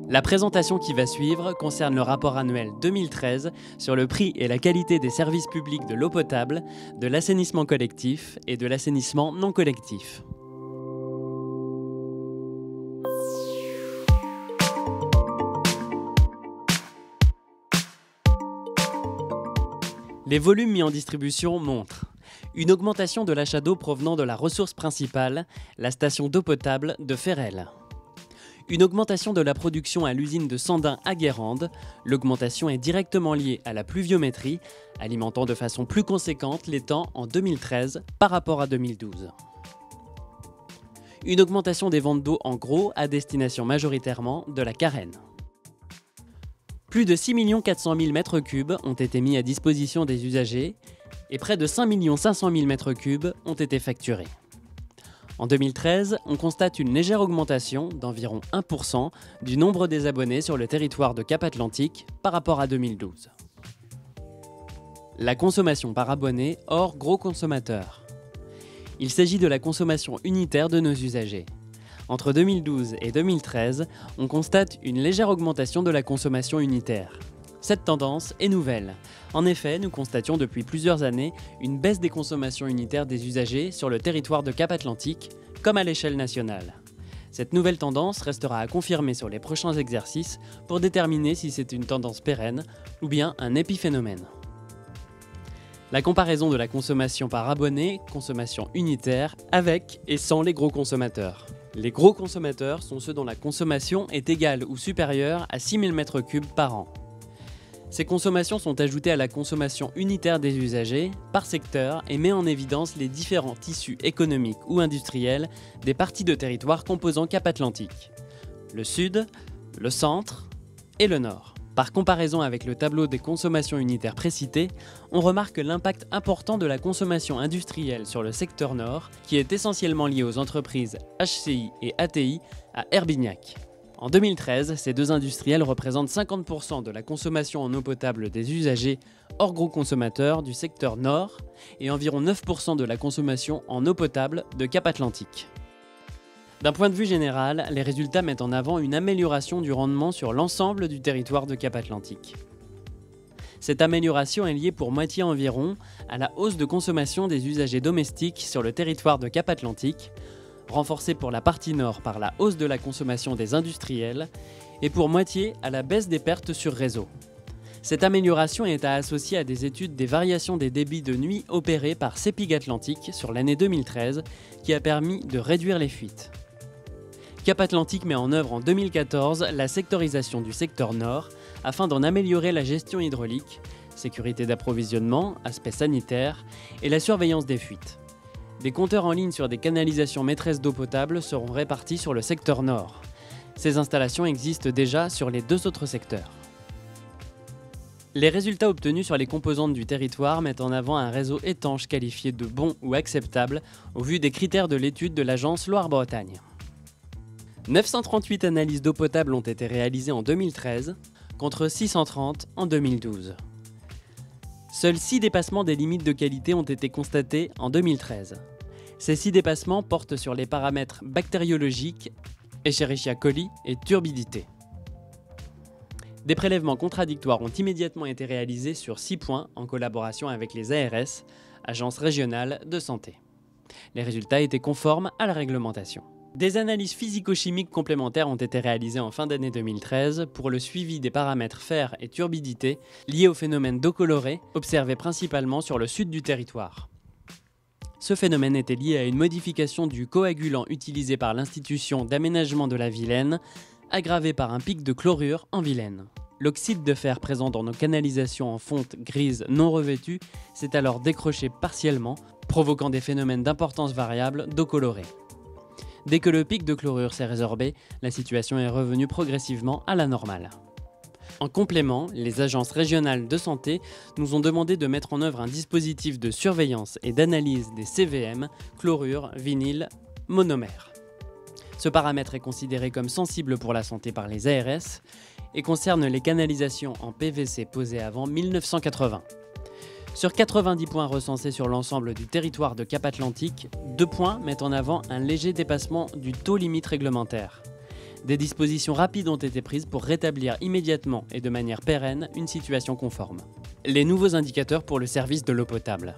La présentation qui va suivre concerne le rapport annuel 2013 sur le prix et la qualité des services publics de l'eau potable, de l'assainissement collectif et de l'assainissement non collectif. Les volumes mis en distribution montrent une augmentation de l'achat d'eau provenant de la ressource principale, la station d'eau potable de Ferrel. Une augmentation de la production à l'usine de Sandin à Guérande. L'augmentation est directement liée à la pluviométrie, alimentant de façon plus conséquente l'étang en 2013 par rapport à 2012. Une augmentation des ventes d'eau en gros à destination majoritairement de la Carène. Plus de 6 400 000 m3 ont été mis à disposition des usagers et près de 5 500 000 m3 ont été facturés. En 2013, on constate une légère augmentation d'environ 1% du nombre des abonnés sur le territoire de Cap-Atlantique par rapport à 2012. La consommation par abonné hors gros consommateurs. Il s'agit de la consommation unitaire de nos usagers. Entre 2012 et 2013, on constate une légère augmentation de la consommation unitaire. Cette tendance est nouvelle. En effet, nous constations depuis plusieurs années une baisse des consommations unitaires des usagers sur le territoire de Cap-Atlantique, comme à l'échelle nationale. Cette nouvelle tendance restera à confirmer sur les prochains exercices pour déterminer si c'est une tendance pérenne ou bien un épiphénomène. La comparaison de la consommation par abonné, consommation unitaire, avec et sans les gros consommateurs. Les gros consommateurs sont ceux dont la consommation est égale ou supérieure à 6 000 m3 par an. Ces consommations sont ajoutées à la consommation unitaire des usagers par secteur et met en évidence les différents tissus économiques ou industriels des parties de territoire composant Cap-Atlantique, le sud, le centre et le nord. Par comparaison avec le tableau des consommations unitaires précitées, on remarque l'impact important de la consommation industrielle sur le secteur nord, qui est essentiellement lié aux entreprises HCI et ATI à Herbignac. En 2013, ces deux industriels représentent 50% de la consommation en eau potable des usagers hors gros consommateurs du secteur nord et environ 9% de la consommation en eau potable de Cap-Atlantique. D'un point de vue général, les résultats mettent en avant une amélioration du rendement sur l'ensemble du territoire de Cap-Atlantique. Cette amélioration est liée pour moitié environ à la hausse de consommation des usagers domestiques sur le territoire de Cap-Atlantique, renforcée pour la partie nord par la hausse de la consommation des industriels, et pour moitié à la baisse des pertes sur réseau. Cette amélioration est à associer à des études des variations des débits de nuit opérées par CEPIG Atlantique sur l'année 2013, qui a permis de réduire les fuites. Cap-Atlantique met en œuvre en 2014 la sectorisation du secteur nord afin d'en améliorer la gestion hydraulique, sécurité d'approvisionnement, aspect sanitaire et la surveillance des fuites. Des compteurs en ligne sur des canalisations maîtresses d'eau potable seront répartis sur le secteur nord. Ces installations existent déjà sur les deux autres secteurs. Les résultats obtenus sur les composantes du territoire mettent en avant un réseau étanche qualifié de bon ou acceptable au vu des critères de l'étude de l'agence Loire-Bretagne. 938 analyses d'eau potable ont été réalisées en 2013, contre 630 en 2012. Seuls 6 dépassements des limites de qualité ont été constatés en 2013. Ces 6 dépassements portent sur les paramètres bactériologiques, Escherichia coli et turbidité. Des prélèvements contradictoires ont immédiatement été réalisés sur 6 points en collaboration avec les ARS, Agences régionales de santé. Les résultats étaient conformes à la réglementation. Des analyses physico-chimiques complémentaires ont été réalisées en fin d'année 2013 pour le suivi des paramètres fer et turbidité liés au phénomène d'eau colorée, observé principalement sur le sud du territoire. Ce phénomène était lié à une modification du coagulant utilisé par l'institution d'aménagement de la Vilaine, aggravé par un pic de chlorure en Vilaine. L'oxyde de fer présent dans nos canalisations en fonte grise non revêtue s'est alors décroché partiellement, provoquant des phénomènes d'importance variable d'eau colorée. Dès que le pic de chlorure s'est résorbé, la situation est revenue progressivement à la normale. En complément, les agences régionales de santé nous ont demandé de mettre en œuvre un dispositif de surveillance et d'analyse des CVM, chlorure, vinyle, monomère. Ce paramètre est considéré comme sensible pour la santé par les ARS et concerne les canalisations en PVC posées avant 1980. Sur 90 points recensés sur l'ensemble du territoire de Cap-Atlantique, 2 points mettent en avant un léger dépassement du taux limite réglementaire. Des dispositions rapides ont été prises pour rétablir immédiatement et de manière pérenne une situation conforme. Les nouveaux indicateurs pour le service de l'eau potable.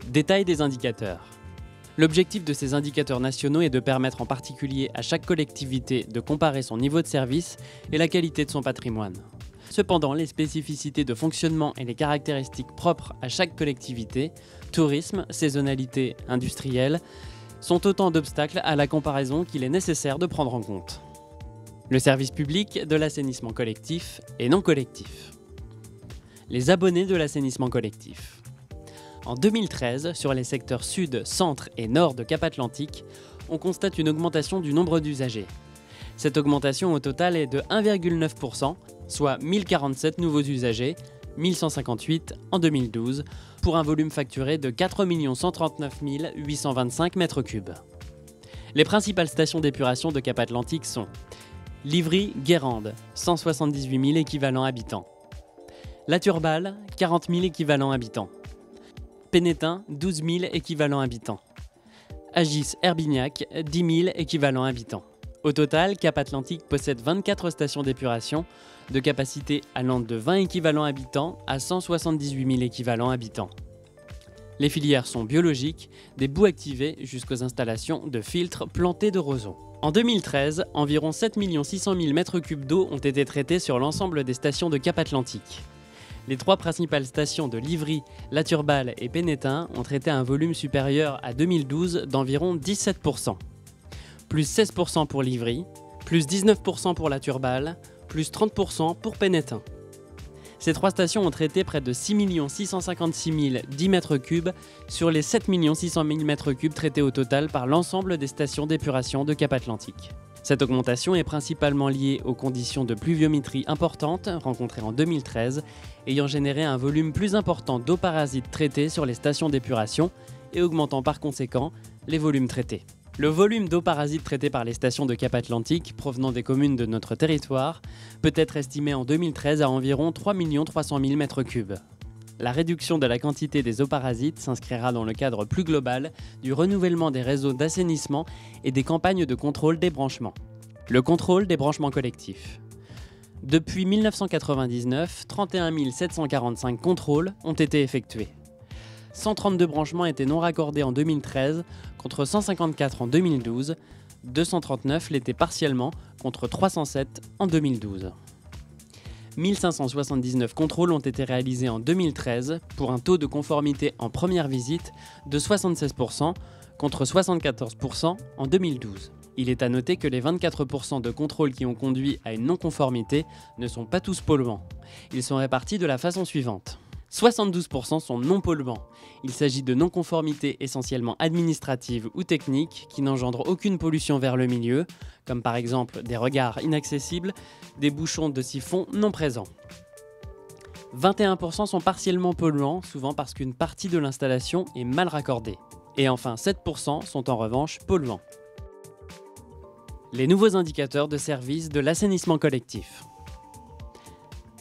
Détail des indicateurs. L'objectif de ces indicateurs nationaux est de permettre en particulier à chaque collectivité de comparer son niveau de service et la qualité de son patrimoine. Cependant, les spécificités de fonctionnement et les caractéristiques propres à chaque collectivité, tourisme, saisonnalité, industrielle, sont autant d'obstacles à la comparaison qu'il est nécessaire de prendre en compte. Le service public de l'assainissement collectif et non collectif. Les abonnés de l'assainissement collectif. En 2013, sur les secteurs sud, centre et nord de Cap-Atlantique, on constate une augmentation du nombre d'usagers. Cette augmentation au total est de 1,9%, soit 1047 nouveaux usagers, 1158 en 2012, pour un volume facturé de 4 139 825 m3. Les principales stations d'épuration de Cap-Atlantique sont Livry-Guérande, 178 000 équivalents habitants. La Turballe, 40 000 équivalents habitants. Pénétin, 12 000 équivalents habitants. Agis-Herbignac, 10 000 équivalents habitants. Au total, Cap-Atlantique possède 24 stations d'épuration, de capacité allant de 20 équivalents habitants à 178 000 équivalents habitants. Les filières sont biologiques, des boues activées jusqu'aux installations de filtres plantés de roseaux. En 2013, environ 7 600 000 m3 d'eau ont été traités sur l'ensemble des stations de Cap-Atlantique. Les trois principales stations de Livry, La Turballe et Pénétin ont traité un volume supérieur à 2012 d'environ 17%. Plus 16% pour Livry, plus 19% pour La Turballe, plus 30% pour Pénétin. Ces trois stations ont traité près de 6 656 010 m3 sur les 7 600 000 m3 traités au total par l'ensemble des stations d'épuration de Cap-Atlantique. Cette augmentation est principalement liée aux conditions de pluviométrie importantes rencontrées en 2013, ayant généré un volume plus important d'eau parasite traitée sur les stations d'épuration et augmentant par conséquent les volumes traités. Le volume d'eau parasite traitée par les stations de Cap-Atlantique provenant des communes de notre territoire peut être estimé en 2013 à environ 3 300 000 m3. La réduction de la quantité des eaux parasites s'inscrira dans le cadre plus global du renouvellement des réseaux d'assainissement et des campagnes de contrôle des branchements. Le contrôle des branchements collectifs. Depuis 1999, 31 745 contrôles ont été effectués. 132 branchements étaient non raccordés en 2013 contre 154 en 2012, 239 l'étaient partiellement contre 307 en 2012. 1579 contrôles ont été réalisés en 2013 pour un taux de conformité en première visite de 76% contre 74% en 2012. Il est à noter que les 24% de contrôles qui ont conduit à une non-conformité ne sont pas tous polluants. Ils sont répartis de la façon suivante. 72% sont non polluants. Il s'agit de non-conformités essentiellement administratives ou techniques qui n'engendrent aucune pollution vers le milieu, comme par exemple des regards inaccessibles, des bouchons de siphon non présents. 21% sont partiellement polluants, souvent parce qu'une partie de l'installation est mal raccordée. Et enfin 7% sont en revanche polluants. Les nouveaux indicateurs de service de l'assainissement collectif.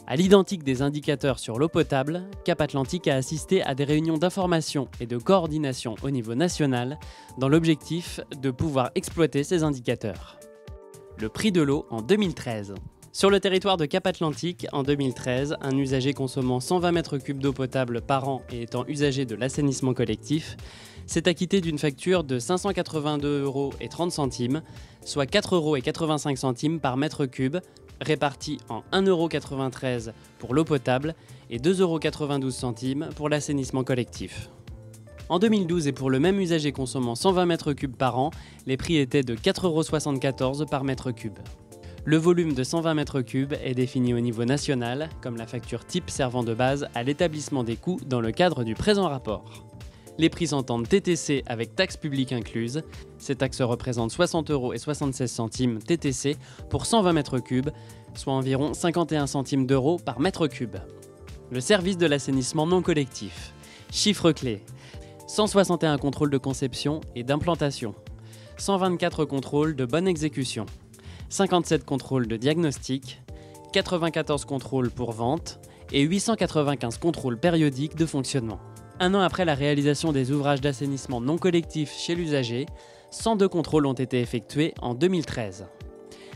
À l'identique des indicateurs sur l'eau potable, Cap-Atlantique a assisté à des réunions d'information et de coordination au niveau national dans l'objectif de pouvoir exploiter ces indicateurs. Le prix de l'eau en 2013. Sur le territoire de Cap-Atlantique, en 2013, un usager consommant 120 m3 d'eau potable par an et étant usager de l'assainissement collectif s'est acquitté d'une facture de 582,30 €, soit 4,85 € par mètre cube, répartis en 1,93 € pour l'eau potable et 2,92 € pour l'assainissement collectif. En 2012 et pour le même usager consommant 120 m3 par an, les prix étaient de 4,74 € par mètre cube. Le volume de 120 m3 est défini au niveau national comme la facture type servant de base à l'établissement des coûts dans le cadre du présent rapport. Les prix s'entendent TTC avec taxes publiques incluses. Ces taxes représentent 60,76 € TTC pour 120 m3, soit environ 51 centimes d'euros par mètre cube. Le service de l'assainissement non collectif. Chiffres clés. 161 contrôles de conception et d'implantation. 124 contrôles de bonne exécution. 57 contrôles de diagnostic. 94 contrôles pour vente et 895 contrôles périodiques de fonctionnement. Un an après la réalisation des ouvrages d'assainissement non collectif chez l'usager, 102 contrôles ont été effectués en 2013.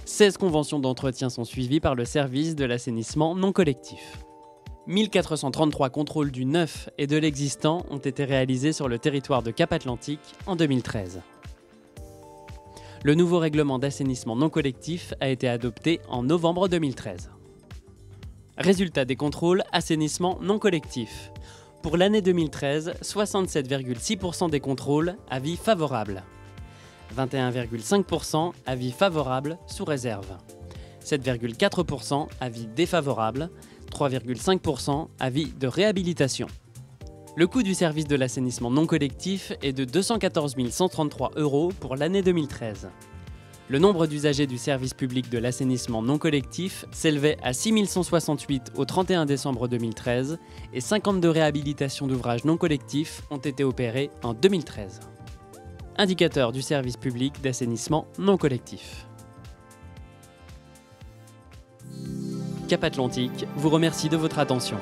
16 conventions d'entretien sont suivies par le service de l'assainissement non collectif. 1433 contrôles du neuf et de l'existant ont été réalisés sur le territoire de Cap-Atlantique en 2013. Le nouveau règlement d'assainissement non collectif a été adopté en novembre 2013. Résultat des contrôles assainissement non collectif. Pour l'année 2013, 67,6% des contrôles avis favorables. 21,5% avis favorables sous réserve. 7,4% avis défavorables. 3,5% avis de réhabilitation. Le coût du service de l'assainissement non collectif est de 214 133 € pour l'année 2013. Le nombre d'usagers du service public de l'assainissement non collectif s'élevait à 6 168 au 31 décembre 2013 et 52 réhabilitations d'ouvrages non collectifs ont été opérées en 2013. Indicateur du service public d'assainissement non collectif. Cap Atlantique vous remercie de votre attention.